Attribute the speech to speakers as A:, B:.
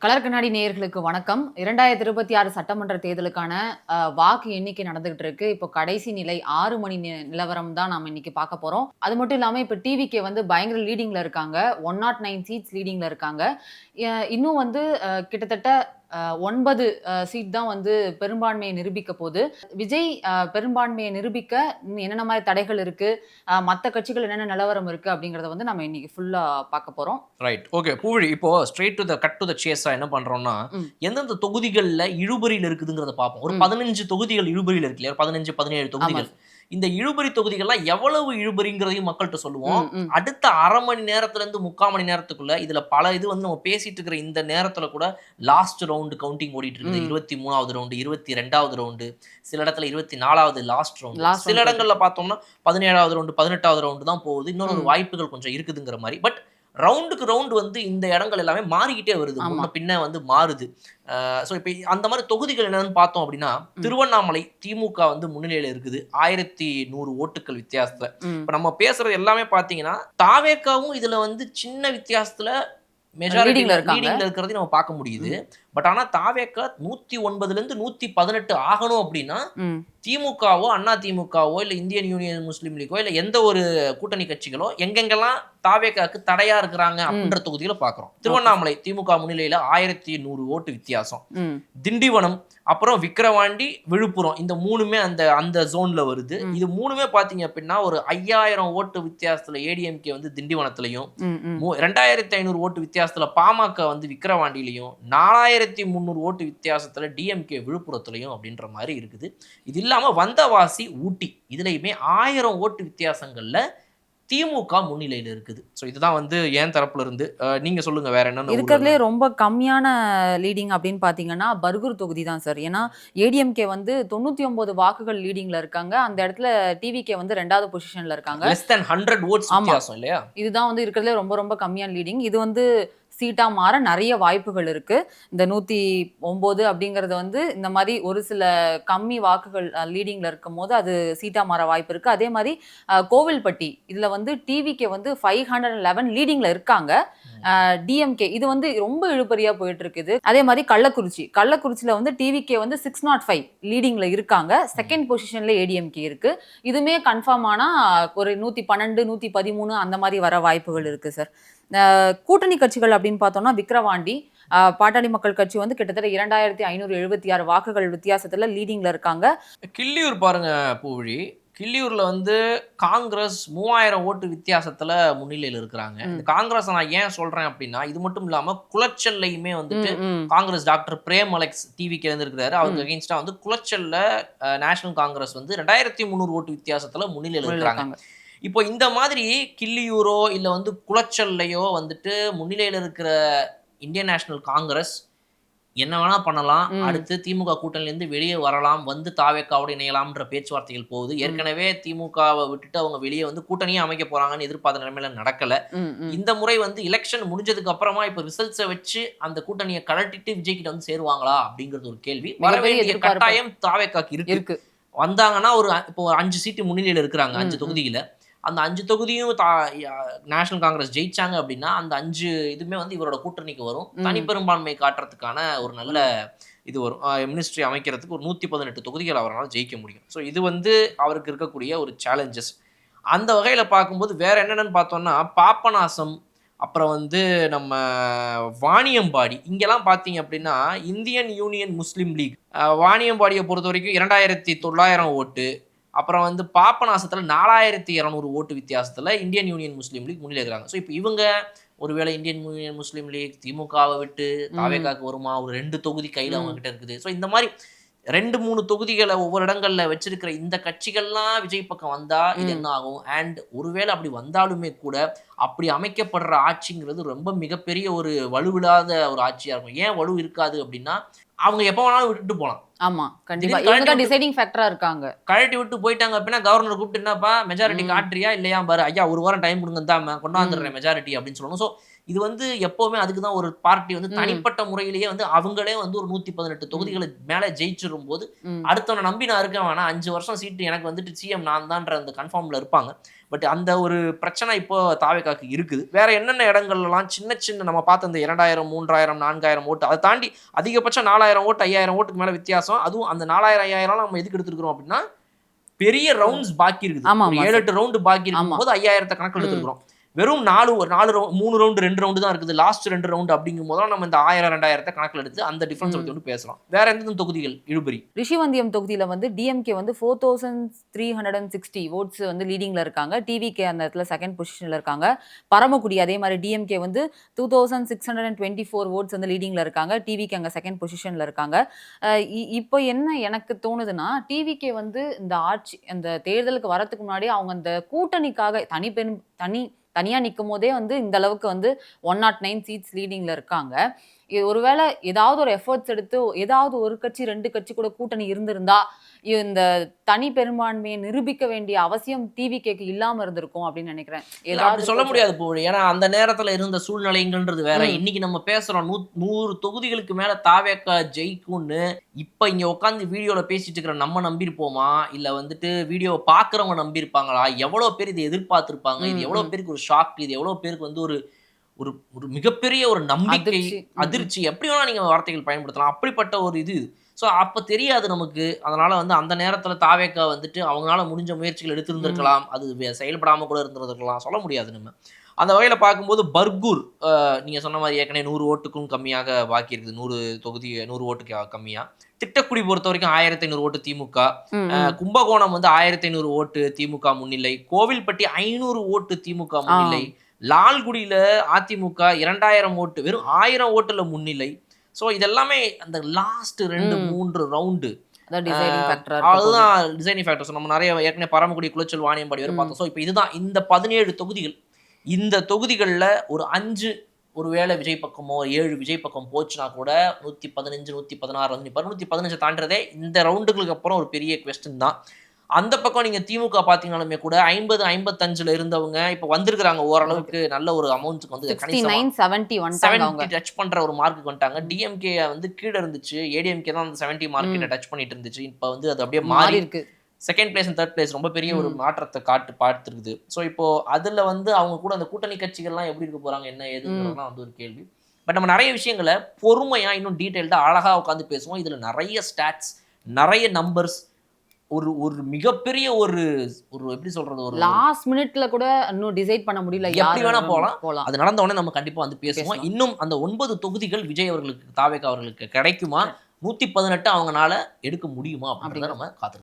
A: Colour கண்ணாடி நேயர்களுக்கு வணக்கம். 2026 சட்டமன்ற தேர்தலுக்கான வாக்கு எண்ணிக்கை நடந்துகிட்டு இருக்கு. இப்போ கடைசி நிலை 6 மணி நிலவரம் தான் நாம இன்னைக்கு பார்க்க போறோம். அது மட்டும் இல்லாம இப்ப டிவிகே வந்து பயங்கர லீடிங்ல இருக்காங்க. 109 சீட்ஸ் லீடிங்ல இருக்காங்க. இன்னும் வந்து கிட்டத்தட்ட 9 சீட் தான் வந்து பெரும்பான்மையை நிரூபிக்க போகுது. விஜய் பெரும்பான்மையை நிரூபிக்க என்னென்ன மாதிரி தடைகள் இருக்கு, மத்த கட்சிகள் என்னென்ன நிலவரம் இருக்கு அப்படிங்கிறத வந்து நம்ம இன்னைக்கு ஃபுல்லா பார்க்க போறோம்.
B: ரைட். ஓகே. பூழி இப்போ straight to the cut to the சேஸா என்ன பண்றோம்னா, எந்தெந்த தொகுதிகள்ல இழுபறியில இருக்குதுங்கிறத பார்ப்போம். ஒரு 15 தொகுதிகள் இழுபறியில இருக்கு இல்லையா? 15, 17 தொகுதிகள். இந்த இழுபறி தொகுதிகள்லாம் எவ்வளவு இழுபறிங்கிறதையும் மக்கள்கிட்ட சொல்லுவோம். அடுத்த அரை மணி நேரத்துல இருந்து 3/4 மணி நேரத்துக்குள்ள இதுல பல இது வந்து நம்ம பேசிட்டு இருக்கிற இந்த நேரத்துல கூட லாஸ்ட் ரவுண்ட் கவுண்டிங் ஓடிட்டு இருக்குது. 23வது ரவுண்டு, 22வது ரவுண்டு, சில இடத்துல 24வது லாஸ்ட் ரவுண்டு, சில இடங்கள்ல பார்த்தோம்னா 17வது ரவுண்டு, 18வது ரவுண்டு தான் போகுது. இன்னொரு வாய்ப்புகள் கொஞ்சம் இருக்குதுங்கிற மாதிரி. பட் ரவுண்டுக்கு ரவுண்டு வந்து இந்த இடங்கள் எல்லாமே மாறிக்கிட்டே வருது. முன்ன பின்ன வந்து மாறுது. ஸோ இப்போ அந்த மாதிரி தொகுதிகள் என்னன்னு பார்த்தோம் அப்படின்னா, திருவண்ணாமலை திமுக வந்து முன்னிலையில் இருக்குது 1100 ஓட்டுகள் வித்தியாசத்துல. இப்போ நம்ம பேசுறது எல்லாமே பார்த்தீங்கன்னா, தாவேக்காவும் இதுல வந்து சின்ன வித்தியாசத்துல மெஜாரிட்டில இருக்கிறதையும் நம்ம பார்க்க முடியுது. பட் ஆனா தாவேக்கா 109லேருந்து 118 ஆகணும் அப்படின்னா திமுகவோ, அண்ணா திமுகவோ, இல்ல இந்தியன் யூனியன் முஸ்லீம் லீக்கோ, இல்ல எந்த ஒரு கூட்டணி கட்சிகளோ எங்கெங்கெல்லாம் தாவேக்காக்கு தடையா இருக்கிறாங்க அப்படின்ற தொகுதியில பாக்குறோம். திருவண்ணாமலை திமுக முன்னிலையில 1100 ஓட்டு வித்தியாசம். திண்டிவனம், அப்புறம் விக்கிரவாண்டி, விழுப்புரம், இந்த மூணுமே அந்த ஜோன்ல வருது. இது மூணுமே பாத்தீங்க அப்படின்னா ஒரு 5000 ஓட்டு வித்தியாசத்துல ஏடிஎம்கே வந்து திண்டிவனத்திலையும், 2500 ஓட்டு வித்தியாசத்துல பாமக வந்து விக்கிரவாண்டிலையும், 4300 ஓட்டு வித்தியாசத்துல டிஎம்கே விழுப்புரத்திலையும் அப்படின்ற மாதிரி இருக்குது. இது இல்லாம வந்தவாசி, ஊட்டி, இதுலயுமே 1000 ஓட்டு வித்தியாசங்கள்ல திமுக முன்னிலையில் இருக்குது. ஸோ இதுதான் வந்து என் தரப்புல இருந்து. நீங்க சொல்லுங்க வேற என்ன
A: இருக்கிறதுலே ரொம்ப கம்மியான லீடிங் அப்படின்னு பாத்தீங்கன்னா பர்கூர் தொகுதி தான் சார். ஏன்னா ஏடிஎம்கே வந்து 99 வாக்குகள் லீடிங்ல இருக்காங்க. அந்த இடத்துல டிவிகே வந்து 2வது பொசிஷன்ல இருக்காங்க.
B: less than 100 votes வித்தியாசம் இல்லையா?
A: இதுதான் வந்து இருக்கிறதுலே ரொம்ப ரொம்ப கம்மியான லீடிங். இது வந்து சீட்டா மாற நிறைய வாய்ப்புகள் இருக்கு. இந்த 109 அப்படிங்கறது வந்து இந்த மாதிரி ஒரு சில கம்மி வாக்குகள் லீடிங்ல இருக்கும் போது அது சீட்டா மாற வாய்ப்பு இருக்கு. அதே மாதிரி கோவில்பட்டி இதுல வந்து டிவிகே வந்து 511 லீடிங்ல இருக்காங்க. டிஎம்கே இது வந்து ரொம்ப இழுபறியா போயிட்டு இருக்குது. அதே மாதிரி கள்ளக்குறிச்சியில வந்து டிவிகே வந்து 605 லீடிங்ல இருக்காங்க. செகண்ட் பொசிஷன்ல ஏடிஎம்கே இருக்கு. இதுமே கன்ஃபார்ம் ஆனா ஒரு 112, 113 அந்த மாதிரி வர வாய்ப்புகள் இருக்கு சார். கூட்டணி கட்சிகள் அப்படின்னு பார்த்தோம்னா விக்கிரவாண்டி பாட்டாளி மக்கள் கட்சி வந்து கிட்டத்தட்ட 2576 வாக்குகள் வித்தியாசத்துல லீடிங்ல இருக்காங்க.
B: கிள்ளியூர் பாருங்க பூழி, கிள்ளியூர்ல வந்து காங்கிரஸ் 3000 ஓட்டு வித்தியாசத்துல முன்னிலையில் இருக்கிறாங்க. இந்த காங்கிரஸ் நான் ஏன் சொல்றேன் அப்படின்னா, இது மட்டும் இல்லாம குளச்சல்லையுமே வந்துட்டு காங்கிரஸ் டாக்டர் பிரேம் அலெக்ஸ் டிவிக்கு இருக்கிறாரு. அவருக்கு அகெயின்ஸ்டா வந்து குளச்சல்ல நேஷனல் காங்கிரஸ் வந்து 2300 ஓட்டு வித்தியாசத்துல முன்னிலையில் இருக்கிறாங்க. இப்போ இந்த மாதிரி கிள்ளியூரோ இல்ல வந்து குளச்சல்லையோ வந்துட்டு முன்னிலையில் இருக்கிற இந்தியன் நேஷனல் காங்கிரஸ் என்ன வேணா பண்ணலாம். அடுத்து திமுக கூட்டணியிலிருந்து வெளியே வரலாம், வந்து தாவேக்காவோட இணையலாம்ன்ற பேச்சுவார்த்தைகள் போகுது. ஏற்கனவே திமுகவை விட்டுட்டு அவங்க வெளியே வந்து கூட்டணியே அமைக்க போறாங்கன்னு எதிர்பார்த்த நிலைமையில நடக்கல. இந்த முறை வந்து எலெக்ஷன் முடிஞ்சதுக்கு அப்புறமா இப்ப ரிசல்ட்ஸை வச்சு அந்த கூட்டணியை கழட்டிட்டு விஜய் கிட்ட வந்து சேருவாங்களா அப்படிங்கிறது ஒரு கேள்வி. வரவேண்டிய கட்டாயம் தாவேக்காக்கு இருக்கு. வந்தாங்கன்னா ஒரு இப்போ 5 சீட்டு முன்னிலையில் இருக்கிறாங்க 5 தொகுதியில. அந்த 5 தொகுதியும் நேஷனல் காங்கிரஸ் ஜெயிச்சாங்க அப்படின்னா அந்த 5 இதுமே வந்து இவரோட கூட்டணிக்கு வரும். தனிப்பெரும்பான்மை காட்டுறதுக்கான ஒரு நல்ல இது வரும். மினிஸ்ட்ரி அமைக்கிறதுக்கு ஒரு 118 தொகுதிகள் அவரால் ஜெயிக்க முடியும். ஸோ இது வந்து அவருக்கு இருக்கக்கூடிய ஒரு சேலஞ்சஸ். அந்த வகையில் பார்க்கும்போது வேற என்னென்னு பார்த்தோம்னா பாபநாசம், அப்புறம் வந்து நம்ம வாணியம்பாடி, இங்கெல்லாம் பார்த்தீங்க அப்படின்னா இந்தியன் யூனியன் முஸ்லீம் லீக் வாணியம்பாடியை பொறுத்த வரைக்கும் 2900 ஓட்டு, அப்புறம் வந்து பாபநாசத்துல 4200 ஓட்டு வித்தியாசத்துல இந்தியன் யூனியன் முஸ்லீம் லீக் முன்னிலை இருக்கிறாங்க. ஸோ இப்போ இவங்க ஒருவேளை இந்தியன் யூனியன் முஸ்லீம் லீக் திமுகவை விட்டு தாவேக்காக்கு வருமா, ஒரு 2 தொகுதி கையில் அவங்க கிட்ட இருக்குது. ஸோ இந்த மாதிரி 2-3 தொகுதிகளை ஒவ்வொரு இடங்கள்ல வச்சிருக்கிற இந்த கட்சிகள்லாம் விஜய் பக்கம் வந்தா இது என்ன ஆகும்? அண்ட் ஒருவேளை அப்படி வந்தாலுமே கூட அப்படி அமைக்கப்படுற ஆட்சிங்கிறது ரொம்ப மிகப்பெரிய ஒரு வலுவில்லாத ஒரு ஆட்சியா இருக்கும். ஏன் வலு இருக்காது அப்படின்னா, அவங்க எப்போ வேணாலும் விட்டுட்டு போகலாம்.
A: ஆமா, கண்டிப்பா இவங்க தான் டிசைடிங் ஃபேக்டரா இருக்காங்க.
B: கழட்டி விட்டு போயிட்டாங்க அப்படின்னா கவர்னர் கூப்பிட்டு என்னப்பா மெஜாரிட்டி காட்டுறியா இல்லையா பாரு, ஐயா ஒரு வாரம் டைம் கொடுங்க தான் கொண்டாந்துடுறேன் மெஜாரிட்டி அப்படின்னு சொல்லணும். ஸோ இது வந்து எப்பவுமே அதுக்கு தான் ஒரு பார்ட்டி வந்து தனிப்பட்ட முறையிலேயே வந்து அவங்களே வந்து ஒரு 118 தொகுதிகளை மேலே ஜெயிச்சிரும் போது அடுத்தவனை நம்பி நான் இருக்க வேணாம், 5 வருஷம் சீட்டு எனக்கு வந்துட்டு சிஎம் நான் தான்ற அந்த கன்ஃபார்ம்ல இருப்பாங்க. பட் அந்த ஒரு பிரச்சனை இப்போ தாவேக்காக்கு இருக்குது. வேற என்னென்ன இடங்கள்லாம் சின்ன சின்ன நம்ம பார்த்த இந்த 2000 3000 4000 ஓட்டு அதை தாண்டி அதிகபட்சம் 4000 ஓட்டு 5000 ஓட்டுக்கு மேல வித்தியாசம். அதுவும் அந்த 4000 5000 நம்ம எதுக்கு எடுத்துருக்கிறோம் அப்படின்னா பெரிய ரவுண்ட்ஸ் பாக்கி இருக்குது. 7-8 ரவுண்டு பாக்கி இருக்கும் போது 5000 கணக்கில் எடுத்துருக்கிறோம். வெறும் 3 ரவுண்டு 2 ரவுண்டு தான் இருக்குது. லாஸ்ட் 2 ரவுண்டு அப்படிங்கும் போது நம்ம இந்த 1000 2000 கணக்கில் எடுத்து அந்த டிஃபரன்ஸ் பத்தி வந்து பேசலாம். வேற எந்த தொகுதிகள் இழுபறி?
A: ரிஷிவந்தியம் தொகுதியில வந்து டிஎம்கே வந்து 4360 ஓட்ஸ் வந்து லீடிங்ல இருக்காங்க. டிவிகே அந்த இடத்துல செகண்ட் பொசிஷன்ல இருக்காங்க. பரமக்குடி அதே மாதிரி டிஎம்கே வந்து 2624 ஓட்ஸ் வந்து லீடிங்ல இருக்காங்க. டிவிகே அங்க செகண்ட் பொசிஷன்ல இருக்காங்க. இப்போ என்ன எனக்கு தோணுதுன்னா டிவிகே வந்து இந்த ஆட்சி அந்த தேர்தலுக்கு வரதுக்கு முன்னாடி அவங்க அந்த கூட்டணிக்காக தனியா நிற்கும் போதே வந்து இந்த அளவுக்கு வந்து 109 சீட்ஸ் லீடிங்ல இருக்காங்க. ஒருவேளை ஏதாவது ஒரு எஃபர்ட்ஸ் எடுத்து ஏதாவது ஒரு கட்சி 2 கட்சி கூட கூட்டணி இருந்திருந்தா இந்த தனி பெரும்பான்மையை நிரூபிக்க வேண்டிய அவசியம் டிவிகேக்கு இல்லாம இருந்திருக்கும் அப்படின்னு நினைக்கிறேன்.
B: அப்படி சொல்ல முடியாது போது. ஏன்னா அந்த நேரத்துல இருந்த சூழ்நிலைங்கன்றது வேற. இன்னைக்கு நம்ம பேசுறோம் 100 தொகுதிகளுக்கு மேல தாவேக்கா ஜெயிக்கும்னு இப்ப இங்க உட்காந்து வீடியோல பேசிட்டு இருக்கிற நம்ம நம்பியிருப்போமா, இல்ல வந்துட்டு வீடியோ பாக்குறவங்க நம்பியிருப்பாங்களா? எவ்வளவு பேர் இதை எதிர்பார்த்திருப்பாங்க? இது எவ்வளவு பேருக்கு ஒரு ஷாக், இது எவ்வளவு பேருக்கு வந்து ஒரு ஒரு ஒரு மிகப்பெரிய ஒரு நம்பிக்கை, அதிர்ச்சி, எப்படி வேணா நீங்க வார்த்தைகள் பயன்படுத்தலாம். அப்படிப்பட்ட ஒரு இது. ஸோ அப்போ தெரியாது நமக்கு. அதனால வந்து அந்த நேரத்தில் தாவேக்கா வந்துட்டு அவங்களால முடிஞ்ச முயற்சிகள் எடுத்திருந்திருக்கலாம். அது செயல்படாமல் கூட இருந்திருக்கலாம். சொல்ல முடியாது நம்ம. அந்த வகையில் பார்க்கும்போது பர்கூர் நீங்கள் சொன்ன மாதிரி ஏற்கனவே 100 ஓட்டுக்கும் கம்மியாக பாக்கி இருக்குது. 100 ஓட்டுக்கு கம்மியாக. திட்டக்குடி பொறுத்த வரைக்கும் 1500 ஓட்டு திமுக. கும்பகோணம் வந்து 1500 ஓட்டு திமுக முன்னிலை. கோவில்பட்டி 500 ஓட்டு திமுக முன்னிலை. லால்குடியில அதிமுக 2000 ஓட்டு வெறும் 1000 ஓட்டுல முன்னிலை. ஸோ இதெல்லாமே அந்த லாஸ்ட் 2-3 ரவுண்டு அதுதான் டிசைனிங் ஃபேக்டர்ஸ். நம்ம நிறைய ஏற்கனவே பரமக்குடி, குளச்சல், வாணியம்பாடி வரை பார்த்தோம். ஸோ இப்போ இதுதான் இந்த 17 தொகுதிகள். இந்த தொகுதிகளில் ஒரு 5 ஒருவேளை விஜய் பக்கமோ 7 விஜய் பக்கம் போச்சுன்னா கூட 115 116 வந்து 115 தாண்டதே இந்த ரவுண்டுகளுக்கு அப்புறம் ஒரு பெரிய கொஸ்டின் தான். அந்த பக்கம் நீங்க திமுக பாத்தீங்கன்னாலுமே கூட 50-55 இருந்தவங்க இப்ப வந்திருக்காங்க. ஓரளவுக்கு நல்ல ஒரு அமௌண்ட்க்கு வந்து 70 டச் பண்ற ஒரு மார்க்கு வந்துட்டாங்க. டிஎம்கே வந்து கீழே இருந்துச்சு, ஏடிஎம்கே தான் அந்த 70 மார்க்கெட்டை டச் பண்ணிட்டு இருந்துச்சு. இப்ப வந்து அது அப்படியே மாறி இருக்கு. Second place and third place ரொம்ப பெரிய ஒரு மாற்றத்தை பார்த்துருக்குது. ஸோ இப்போ அதுல வந்து அவங்க கூட அந்த கூட்டணி கட்சிகள்லாம் எப்படி இருக்க போறாங்க, என்ன ஏதுங்கிறதுலாம் வந்து ஒரு கேள்வி. பட் நம்ம நிறைய விஷயங்களை பொறுமையா இன்னும் டீட்டெயில்டா அழகா உட்காந்து பேசுவோம். இதுல நிறைய ஸ்டாட்ஸ், நிறைய நம்பர்ஸ், ஒரு மிகப்பெரிய ஒரு எப்படி சொல்றது, ஒரு
A: லாஸ்ட் மினிட்ல கூட இன்னும் டிசைட் பண்ண முடியல.
B: எப்படி வேணா போலாம். அது நடந்த உடனே நம்ம கண்டிப்பா வந்து பேசுவோம். இன்னும் அந்த 9 தொகுதிகள் விஜய் அவர்களுக்கு, தாவேக்கா அவர்களுக்கு கிடைக்குமா, 118 அவங்களால எடுக்க முடியுமா அப்படின்றத நம்ம காத்திருக்கோம்.